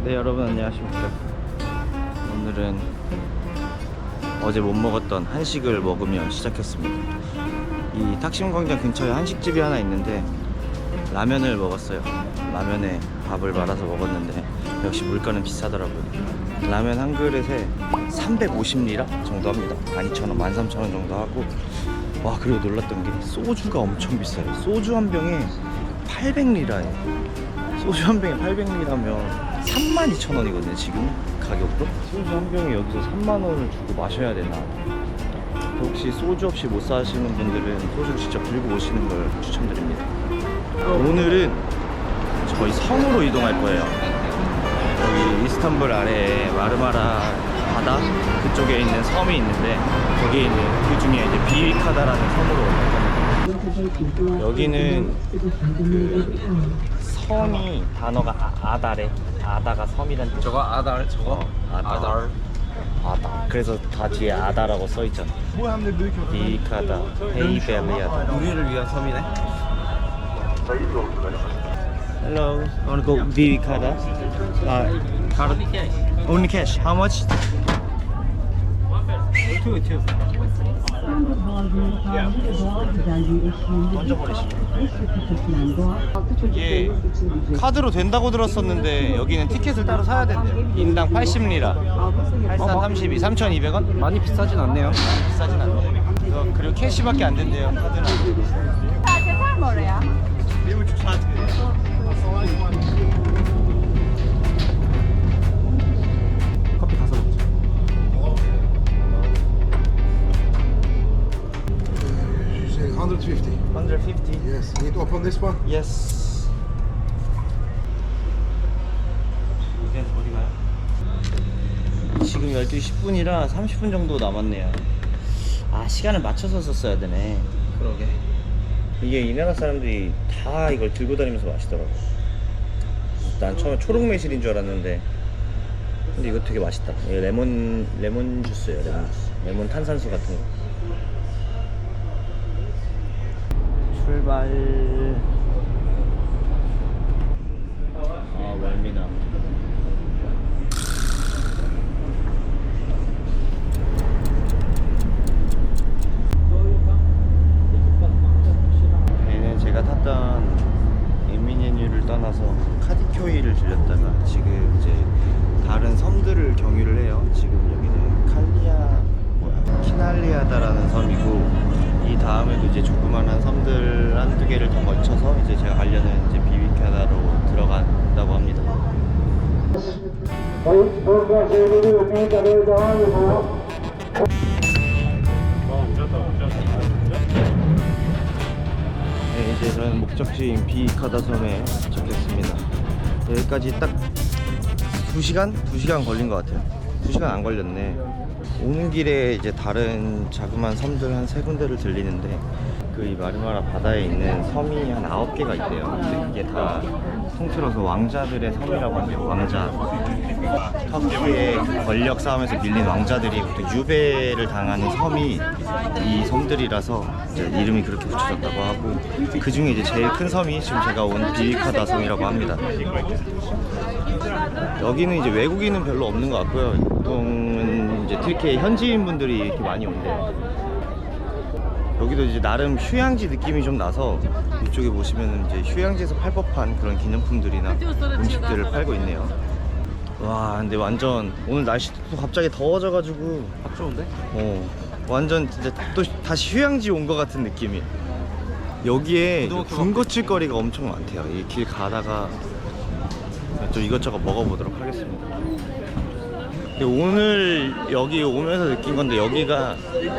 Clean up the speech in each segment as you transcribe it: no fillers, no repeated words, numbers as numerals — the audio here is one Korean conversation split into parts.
네, 여러분 안녕하십니까. 오늘은 어제 못 먹었던 한식을 먹으며 시작했습니다. 이 탁심광장 근처에 한식집이 하나 있는데 라면을 먹었어요. 라면에 밥을 말아서 먹었는데 역시 물가는 비싸더라고요. 라면 한 그릇에 350리라 정도 합니다. 12,000원, 13,000원 정도 하고, 와, 그리고 놀랐던 게 소주가 엄청 비싸요. 소주 한 병에 800리라예요. 소주 한 병에 800리라면 32,000원이거든요 지금 가격도. 소주 한 병에 여기서 3만원을 주고 마셔야 되나. 혹시 소주 없이 못 사시는 분들은 소주를 직접 들고 오시는 걸 추천드립니다. 오늘은 저희 섬으로 이동할 거예요. 여기 이스탄불 아래에 마르마라 바다 그쪽에 있는 섬이 있는데 거기에 있는 그 중에 이제 비위카다라는 섬으로 갈 겁니다. 여기는 그 섬이 단어가 아다래. 아다가 섬이란 뜻. 저거 아달, 저거 아달. 아다. 그래서 다 뒤에 아다라고 써 있잖아. 비위카다, 헤이벨리아다. 우리를 위한 섬이네. Hello, I want to go Vivikada. Card? Only cash. How much? Two. 먼저 버리시면. 이게 카드로 된다고 들었었는데 여기는 티켓을 따로 사야 된대요. 인당 80리라. 8332, 3,200원? 많이 비싸진 않네요. 비싸진 않네요. 그리고 캐시밖에 안 된대요. 카드는. 커피 가서 먹자. You say 150. 150. Yes. Need to open this one? Yes. 이제 어디 가요? 지금 12시 10분이라 30분 정도 남았네요. 아, 시간을 맞춰서 썼어야 되네. 그러게. 이게 이 나라 사람들이 다 이걸 들고 다니면서 마시더라고. 난 처음에 초록 매실인 줄 알았는데 근데 이거 되게 맛있다. 이거 레몬 주스예요. 레몬 주스. 레몬 탄산수 같은 거. 출발. 아, 멀미나. 얘는 제가 탔던 에미네뉴를 떠나서 카디쿄이를 들렸다가 지금 이제 다른 섬들을 경유를 해요. 지금 여기는 키날리아다라는 섬이고, 이 다음에도 이제 조그만한 섬들 한두 개를 더 거쳐서 이제 제가 가려는 이제 비위카다로 들어간다고 합니다. 네, 이제 저는 목적지인 비위카다 섬에 도착했습니다. 여기까지 딱 2시간? 2시간 걸린 것 같아요. 2시간 안 걸렸네. 오는 길에 이제 다른 자그마한 섬들 한 3군데를 들리는데 그 이 마르마라 바다에 있는 섬이 한 9개가 있대요. 근데 그게 다 통틀어서 왕자들의 섬이라고 한대요. 왕자. 터키의 그 권력 싸움에서 밀린 왕자들이 보통 유배를 당하는 섬이 이 섬들이라서 이제 이름이 그렇게 붙여졌다고 하고, 그 중에 이제 제일 큰 섬이 지금 제가 온 비위카다 섬이라고 합니다. 여기는 이제 외국인은 별로 없는 것 같고요. 보통은 이제 특히 현지인 분들이 이렇게 많이 온대요. 여기도 이제 나름 휴양지 느낌이 좀 나서 이쪽에 보시면 이제 휴양지에서 팔 법한 그런 기념품들이나 음식들을 팔고 있네요. 와, 근데 완전 오늘 날씨도 갑자기 더워져가지고 딱 좋은데? 완전 진짜 또 다시 휴양지 온 것 같은 느낌이에요. 여기에 군것질 거리가 엄청 많대요. 이 길 가다가 또 이것저것 먹어보도록 하겠습니다. 오늘 여기 오면서 느낀 건데, 여기가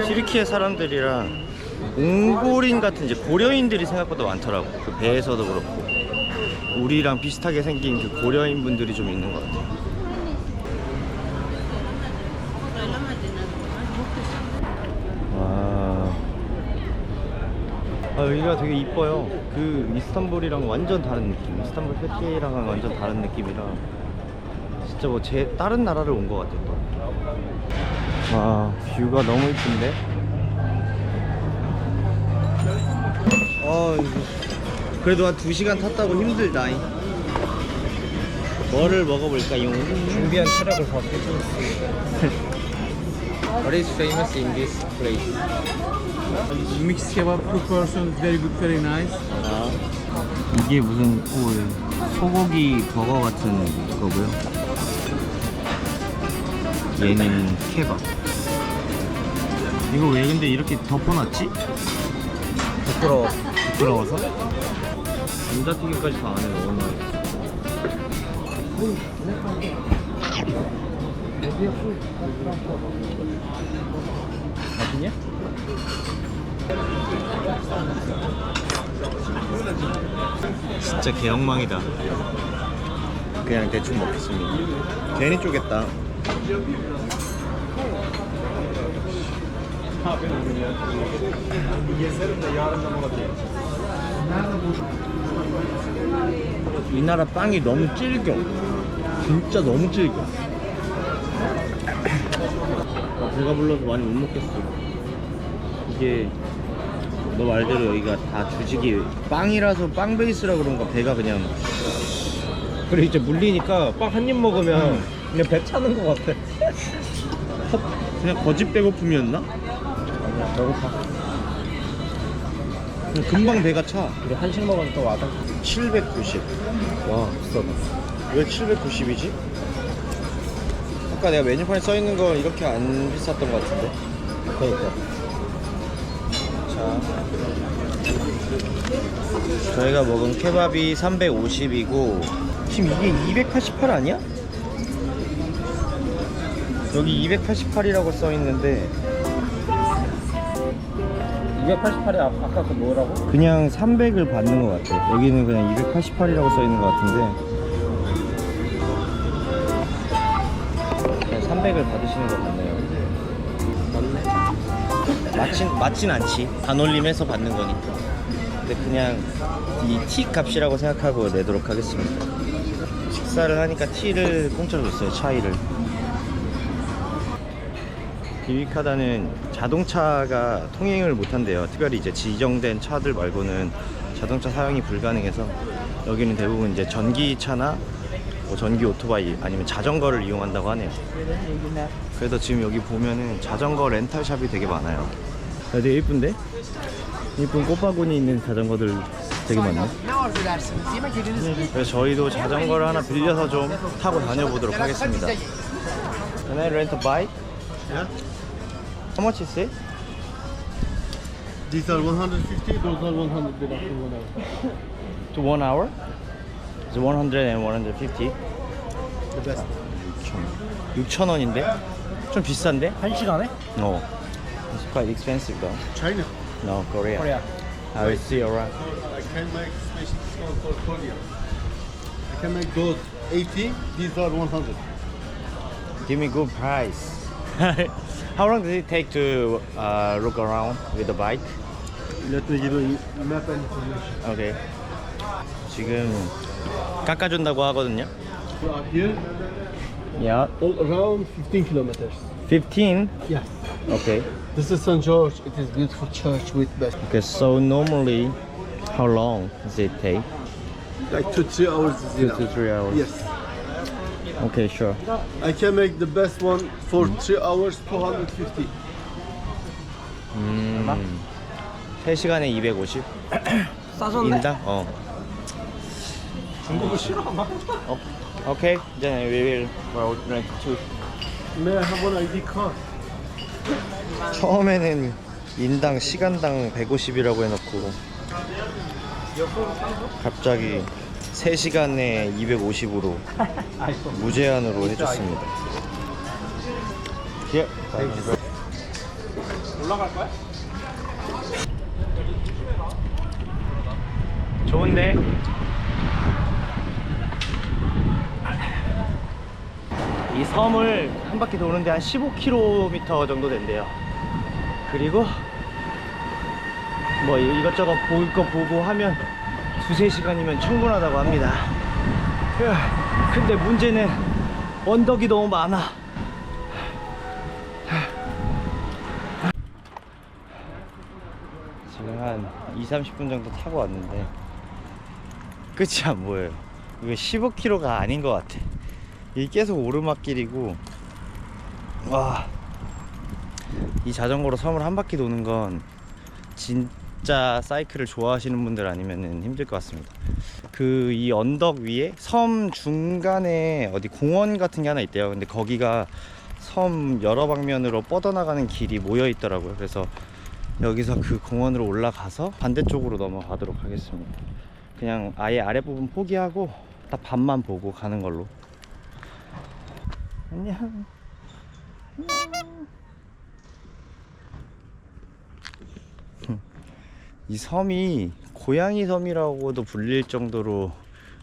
튀르키예 사람들이랑 몽골인 같은 이제 고려인들이 생각보다 많더라고. 그 배에서도 그렇고 우리랑 비슷하게 생긴 그 고려인 분들이 좀 있는 것 같아요. 와, 여기가 되게 이뻐요. 그 이스탄불이랑 완전 다른 느낌. 이스탄불 페티에이랑은 완전 다른 느낌이라 진짜 뭐 제 다른 나라를 온 것 같아요. 또. 와, 뷰가 너무 이쁜데. 그래도 한 2시간 탔다고 힘들다잉. 뭐를 먹어볼까요? 준비한 체력을 더 빼주겠습니다. What is famous in this place? Mixed kebab per person, very good, very nice. 아, 이게 무슨 소고기 버거 같은 거고요. 얘는 케밥. 이거 왜 근데 이렇게 덮어놨지? 부끄러워서? 감자튀김까지 다 안에 넣어놔요. 맛있냐? 진짜 개엉망이다. 그냥 대충 먹겠습니다. 괜히 쪼겠다. 이 나라 빵이 너무 질겨. 진짜 너무 질겨. 배가 불러서 많이 못 먹겠어. 이게 너 말대로 여기가 다 주식이 빵이라서 빵 베이스라 그런가 배가 그냥. 그리고 이제 물리니까 빵 한 입 먹으면 그냥 배 차는 것 같아. 그냥 거짓 배고픔이었나? 배고파. 그냥 금방 배가 차. 우리 한식 먹으니까 와다. 790. 와, 비싸다. 왜 790이지? 아까 내가 메뉴판에 써있는 거 이렇게 안 비쌌던 것 같은데. 그러니까. 자, 저희가 먹은 케밥이 350이고 지금 이게 288 아니야? 여기 288이라고 써있는데 288이 아까 그 뭐라고? 그냥 300을 받는 것 같아. 여기는 그냥 288이라고 써있는 것 같은데 그냥 300을 받으시는 것 같네요. 맞진 않지. 반올림해서 받는 거니까. 근데 그냥 이 티 값이라고 생각하고 내도록 하겠습니다. 식사를 하니까 티를 공짜로 줬어요. 차이를. 비비카다는 자동차가 통행을 못한대요. 특별히 이제 지정된 차들 말고는 자동차 사용이 불가능해서 여기는 대부분 이제 전기차나 뭐 전기 오토바이 아니면 자전거를 이용한다고 하네요. 그래서 지금 여기 보면은 자전거 렌탈샵이 되게 많아요. 되게 예쁜데? 예쁜 꽃바구니 있는 자전거들 되게 많네. 그래서 저희도 자전거를 하나 빌려서 좀 타고 다녀보도록 하겠습니다. Can I rent a bike? Yeah. How much is it? These are 150, those are 100 dirham for 1 hour. To 1 hour? It's 100 and 150. The best. 6,000원인데? 좀 비싼데? 한 시간에? No. It's quite expensive though. China. No, Korea. 코리아. I will see around. I can make special discount for Korea. I can make those 80, these are 100. Give me good price. How long does it take to look around with the bike? Let me give you map and information. Okay. 지금 깎아준다고 하거든요. We are here, Yeah. all around 15 kilometers. 15? Yes. Okay. This is St. George. It is beautiful church with best. Okay, so normally, how long does it take? Like 2-3 hours is 2 enough. to 3 hours. Yes. Okay, sure. I can make the best one for 3 hours, 250. 3시간에 250? 싸졌네? 인당? 어. 중국어 싫어. Okay, then we will rent two. May I have one ID card? 처음에는 인당 시간당 150이라고 해놓고 갑자기 3시간에 250으로 무제한으로 해줬습니다. 예. 올라갈 거야? 좋은데? 이 섬을 한 바퀴 도는데 한 15km 정도 된대요. 그리고 뭐 이것저것 볼 거 보고 하면 2-3시간이면 충분하다고 합니다. 근데 문제는 언덕이 너무 많아. 지금 한 20-30분 정도 타고 왔는데 끝이 안 보여요. 이거 15km가 아닌 것 같아. 이게 계속 오르막길이고, 와, 이 자전거로 섬을 한 바퀴 도는 건 진짜 사이클을 좋아하시는 분들 아니면은 힘들 것 같습니다. 그 이 언덕 위에 섬 중간에 어디 공원 같은 게 하나 있대요. 근데 거기가 섬 여러 방면으로 뻗어나가는 길이 모여 있더라고요. 그래서 여기서 그 공원으로 올라가서 반대쪽으로 넘어가도록 하겠습니다. 그냥 아예 아랫부분 포기하고 딱 밤만 보고 가는 걸로. 안녕. 이 섬이 고양이 섬이라고도 불릴 정도로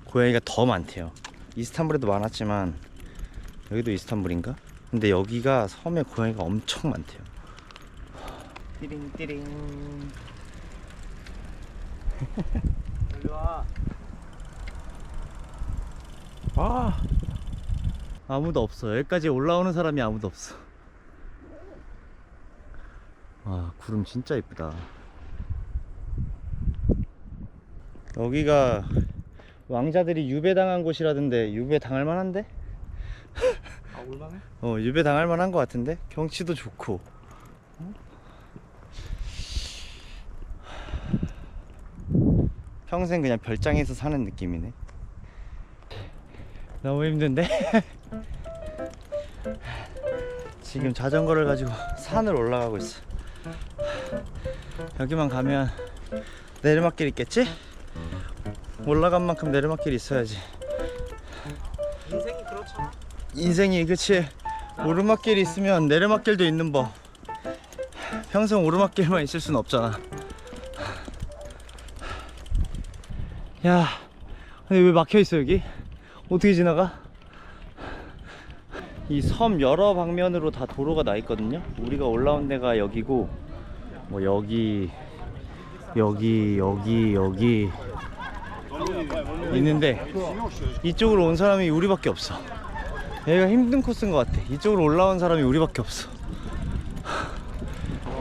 고양이가 더 많대요. 이스탄불에도 많았지만 여기도 이스탄불인가? 근데 여기가 섬에 고양이가 엄청 많대요. 띠링띠링. 일로와. 아, 아무도 없어. 여기까지 올라오는 사람이 아무도 없어. 와, 구름 진짜 이쁘다. 여기가 왕자들이 유배당한 곳이라던데 유배당할 만한데? 아, 올만해? 유배당할 만한 것 같은데? 경치도 좋고. 평생 그냥 별장에서 사는 느낌이네. 너무 힘든데? 지금 자전거를 가지고 산을 올라가고 있어. 여기만 가면 내리막길 있겠지? 올라간 만큼 내리막길이 있어야지. 인생이 그렇잖아. 인생이 그치. 오르막길이 있으면 내리막길도 있는 법. 평생 오르막길만 있을 순 없잖아. 야, 근데 왜 막혀있어 여기? 어떻게 지나가? 이 섬 여러 방면으로 다 도로가 나 있거든요. 우리가 올라온 데가 여기고, 뭐 여기 있는데 이쪽으로 온 사람이 우리밖에 없어. 여기가 힘든 코스인 것 같아. 이쪽으로 올라온 사람이 우리밖에 없어.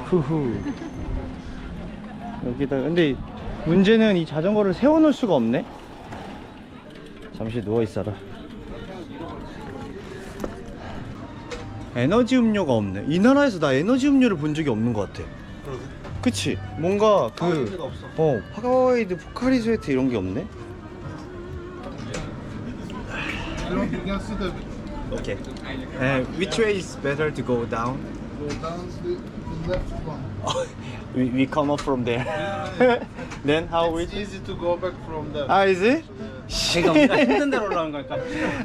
후후. 여기다 근데 문제는 이 자전거를 세워놓을 수가 없네. 잠시 누워있어라. 에너지 음료가 없네. 이 나라에서 나 에너지 음료를 본 적이 없는 것 같아. 그치? 뭔가 그 파워에이드, 포카리 스웨트 이런 게 없네? You can sit a bit. Okay. Which way is better to go down? Go down the left one. We come up from there. Then how we? It's easy to go back from there. 아, is it? 제가 우리가 힘든 데로 올라온 걸까?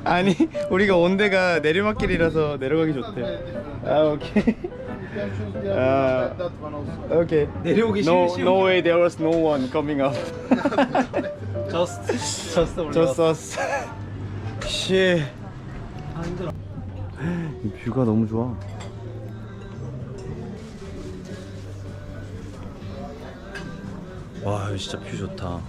아니, 우리가 온 데가 내리막길이라서 내려가기 좋대. 아, 오케이. You can choose the other Ah. one, that one also. 오케이. 내려오기 No way there was no one coming up. just 올라. Just us. 씨. 아, 힘들어. 이 뷰가 너무 좋아. 와, 이거 진짜 뷰 좋다.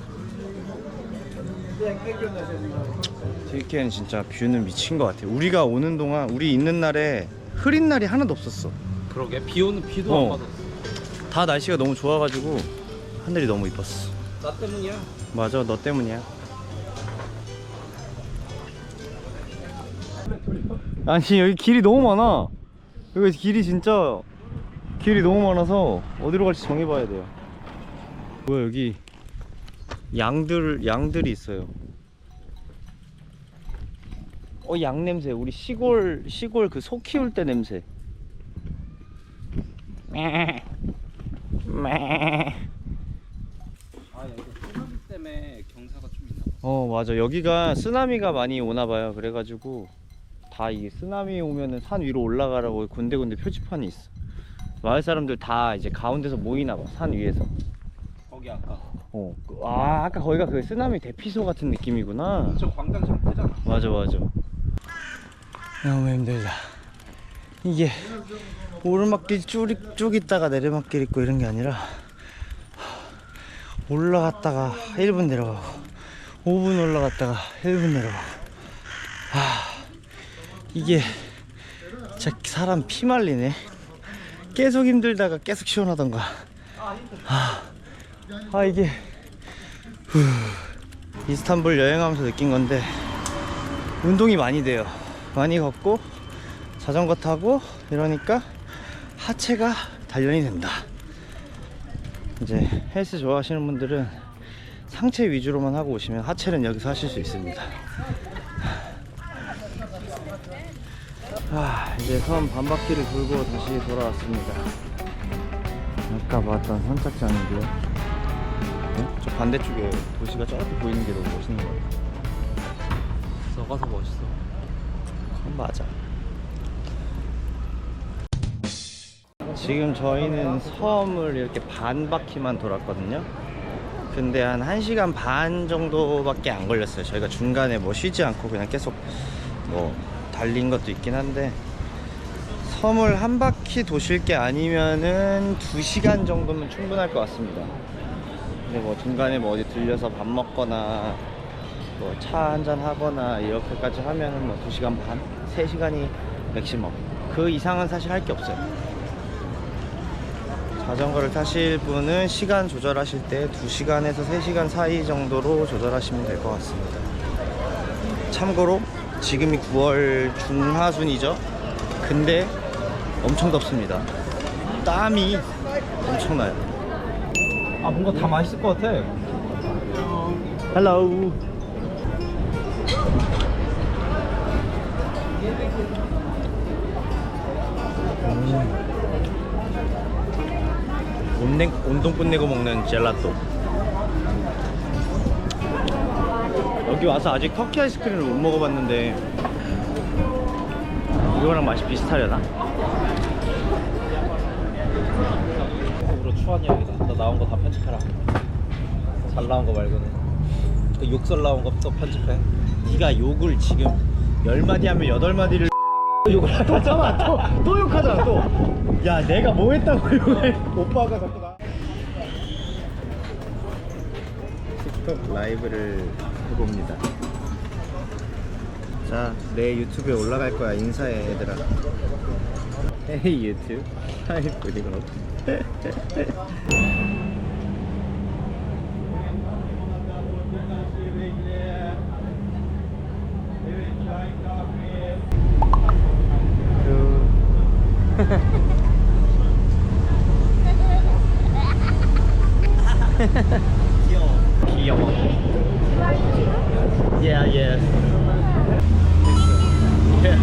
튀르키예는 진짜 뷰는 미친 것 같아. 우리가 오는 동안 우리 있는 날에 흐린 날이 하나도 없었어. 그러게 비도 안 맞았어. 다 날씨가 너무 좋아가지고 하늘이 너무 이뻤어. 나 때문이야. 맞아, 너 때문이야. 아니, 여기 길이 너무 많아. 여기 길이 진짜 길이 너무 많아서 어디로 갈지 정해봐야 돼요. 뭐야, 여기 양들이 있어요. 양 냄새. 우리 시골 그 소 키울 때 냄새. 아, 여기 쓰나미 때문에 경사가 좀 있나 봐. 맞아. 여기가 쓰나미가 많이 오나 봐요. 그래가지고 다 이 쓰나미 오면은 산 위로 올라가라고 군데군데 표지판이 있어. 마을 사람들 다 이제 가운데서 모이나 봐. 산 위에서. 거기 아까 아까 거기가 그 쓰나미 대피소 같은 느낌이구나. 저 광장처럼 크잖아. 맞아. 너무 힘들다. 이게 오르막길 쭉 있다가 내리막길 있고 이런 게 아니라 올라갔다가 1분 내려가고 5분 올라갔다가 1분 내려가고. 이게 진짜 사람 피 말리네. 계속 힘들다가 계속 시원하던가. 이게 이스탄불 여행하면서 느낀 건데 운동이 많이 돼요. 많이 걷고 자전거 타고 이러니까 하체가 단련이 된다. 이제 헬스 좋아하시는 분들은 상체 위주로만 하고 오시면 하체는 여기서 하실 수 있습니다. 이제 섬 반바퀴를 돌고 다시 돌아왔습니다. 아까 봤던 선착장이고요. 네? 저 반대쪽에 도시가 저렇게 보이는 게 너무 멋있는 것 같아요. 썩어서 멋있어. 그건 맞아. 지금 저희는 섬을 이렇게 반 바퀴만 돌았거든요. 근데 한 1시간 반 정도밖에 안 걸렸어요. 저희가 중간에 뭐 쉬지 않고 그냥 계속 뭐 달린 것도 있긴 한데, 섬을 한 바퀴 도실 게 아니면은 2시간 정도면 충분할 것 같습니다. 근데 뭐 중간에 뭐 어디 들려서 밥 먹거나 뭐 차 한잔 하거나 이렇게까지 하면은 뭐 2시간 반? 3시간이 맥시멈. 그 이상은 사실 할 게 없어요. 자전거를 타실 분은 시간 조절하실 때 2시간에서 3시간 사이 정도로 조절하시면 될 것 같습니다. 참고로 지금이 9월 중하순이죠. 근데 엄청 덥습니다. 땀이 엄청나요. 뭔가 다 맛있을 것 같아. Hello. 온동분 내고 먹는 젤라또. 여기 와서 아직 터키 아이스크림을 못 먹어봤는데 이거랑 맛이 비슷하려나? 으로 추한 이야기다. 너 나온 거 다 편집해라. 잘 나온 거 말고는. 그 욕설 나온 거 또 편집해. 네가 욕을 지금 10마디 하면 8마디를 욕을 하잖아. 또 욕하잖아. 또 야, 내가 뭐 했다고 욕을. 오빠가 자꾸 나 틱톡 라이브를 해봅니다. 자, 내 유튜브에 올라갈 거야. 인사해 얘들아. 헤이 유튜브 하이 브이로그. 귀여워. Yeah, yeah. Yeah.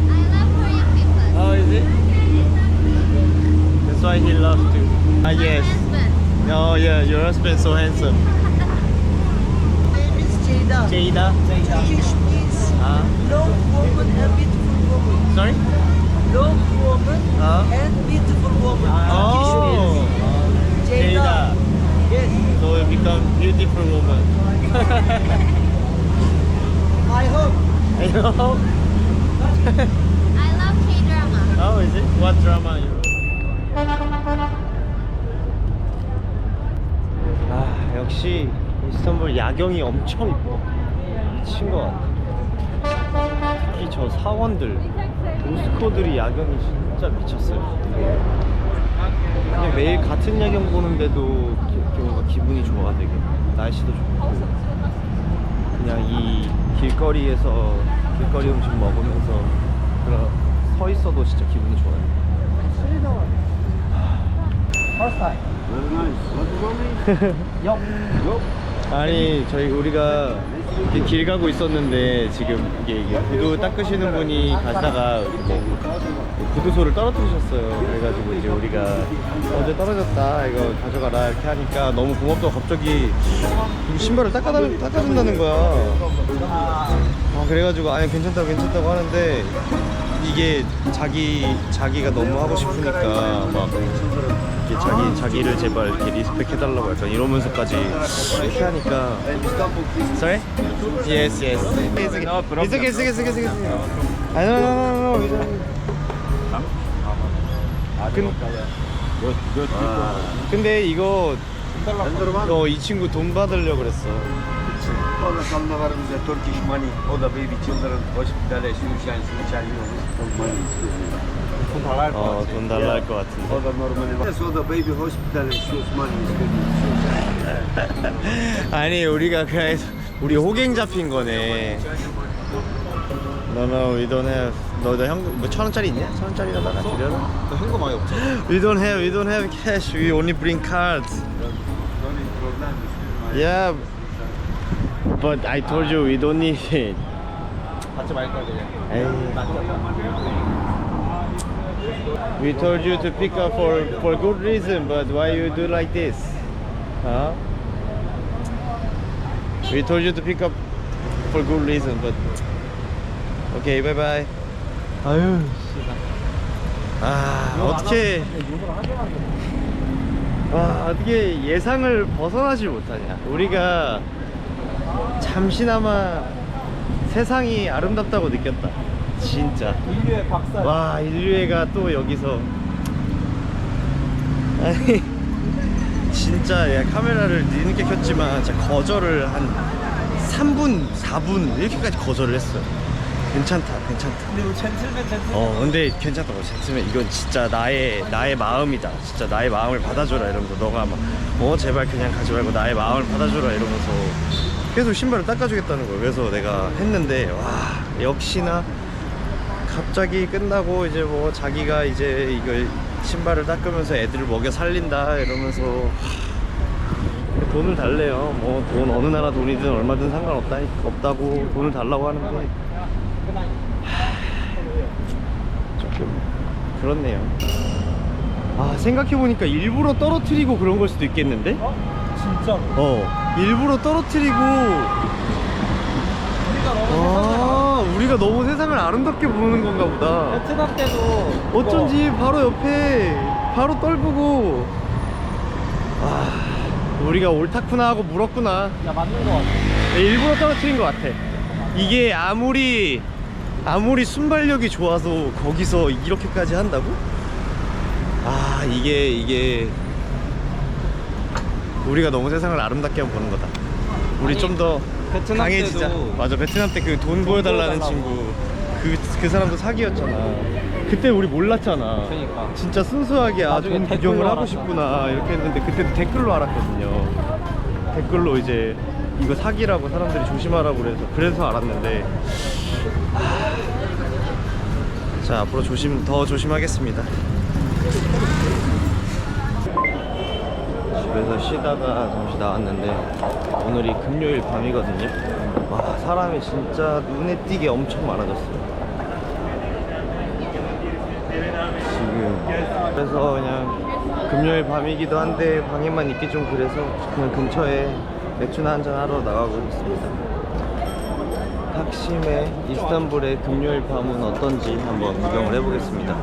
I love Korean people. Oh, is it? That's why he loves to. Ah, yes. Husband. Oh, yeah. Your husband so handsome. name is Jada. Jada. Turkish means long woman and beautiful woman. Sorry. Long woman and beautiful woman. Turkish Oh. means Jada. Jada. Yes. So you become beautiful woman. I hope. I know. I love K-drama. Oh, is it? What drama you? 역시 이스탄불 야경이 엄청 이뻐. 미친 것 같아. 특히 저 사원들, 모스코들이 야경이 진짜 미쳤어요. 그냥 매일 같은 야경 보는데도 뭔가 기분이 좋아. 되게 날씨도 좋고, 그냥 이 길거리에서 길거리 음식 먹으면서 그냥 서 있어도 진짜 기분이 좋아요. 아니, 우리가 이렇게 길 가고 있었는데 지금 이게 구두 닦으시는 분이 가다가 뭐 구두소를 떨어뜨리셨어요. 그래가지고 이제 우리가 어제 떨어졌다, 이거 가져가라 이렇게 하니까 너무 고맙다고 갑자기 신발을 닦아준다는 거야. 그래가지고 아니 괜찮다고 하는데, 이게 자기가 너무 하고 싶으니까 막 이렇게 자기를 제발 이렇게 리스펙 해달라고 약간 이러면서까지 이렇게 하니까. Sorry? Yes. No problem. It's okay. No. 근데 이거 이 친구 돈 받으려고 그랬어. Orada salmalarımıza Turkish money, o da baby children hospitale, suicide, money istiyor. 돈 달라 할 것 같은데. O da normal. O da baby hospitale, money istiyor. 아니 우리가 그래서 우리 호갱 잡힌 거네. No, we don't have. 너도 현금 뭐 1,000원짜리 있냐? 1,000원짜리로다가 드려라. 너 현금 많이 없잖아. We don't have cash. We only bring cards. Yeah, but I told you we don't need it. 받지 말걸 그냥. 에이. We told you to pick up for good reason, but why you do like this? Huh? We told you to pick up for good reason, but okay, bye bye. 아유, 어떻게 어떻게 예상을 벗어나지 못하냐. 우리가 잠시나마 세상이 아름답다고 느꼈다. 진짜. 인류의 박살. 와, 인류애가 또 여기서 아니 진짜 야, 카메라를 뒤늦게 켰지만 진짜 거절을 한 3분 4분 이렇게까지 거절을 했어. 괜찮다. 근데 이거 젠틀맨. 근데 괜찮다고. 젠틀맨 이건 진짜 나의 마음이다. 진짜 나의 마음을 받아줘라 이러면서 너가 막 제발 그냥 가지 말고 나의 마음을 받아줘라 이러면서 계속 신발을 닦아주겠다는 거예요. 그래서 내가 했는데 와, 역시나 갑자기 끝나고 이제 뭐 자기가 이제 이걸 신발을 닦으면서 애들을 먹여 살린다 이러면서 돈을 달래요. 뭐 돈 어느 나라 돈이든 얼마든 없다고 돈을 달라고 하는데 조금 그렇네요. 생각해보니까 일부러 떨어뜨리고 그런 걸 수도 있겠는데? 진짜로. 일부러 떨어뜨리고 우리가 너무 세상을 아름답게 보는 건가 보다. 베트남 때도 어쩐지 바로 옆에 바로 떨구고 우리가 옳다구나 하고 물었구나. 야 맞는 거 같아. 일부러 떨어뜨린 것 같아. 이게 아무리 순발력이 좋아서 거기서 이렇게까지 한다고? 이게 우리가 너무 세상을 아름답게 보는 거다. 우리 좀 더 베트남 강해지자. 때도 맞아, 베트남 때 그 돈 보여달라는 보여달라고. 친구 그 사람도 사기였잖아. 그때 우리 몰랐잖아. 그러니까. 진짜 순수하게 나중에 돈 댓글로 구경을 하고 알았어. 싶구나 이렇게 했는데 그때도 댓글로 알았거든요. 댓글로 이제 이거 사기라고 사람들이 조심하라고 그래서 알았는데 자, 앞으로 더 조심하겠습니다. 집에서 쉬다가 잠시 나왔는데 오늘이 금요일 밤이거든요. 와, 사람이 진짜 눈에 띄게 엄청 많아졌어요. 지금 그래서 그냥 금요일 밤이기도 한데 방에만 있기 좀 그래서 그냥 근처에 맥주나 한잔 하러 나가고 있습니다. 탁심의 이스탄불의 금요일 밤은 어떤지 한번 구경을 해보겠습니다.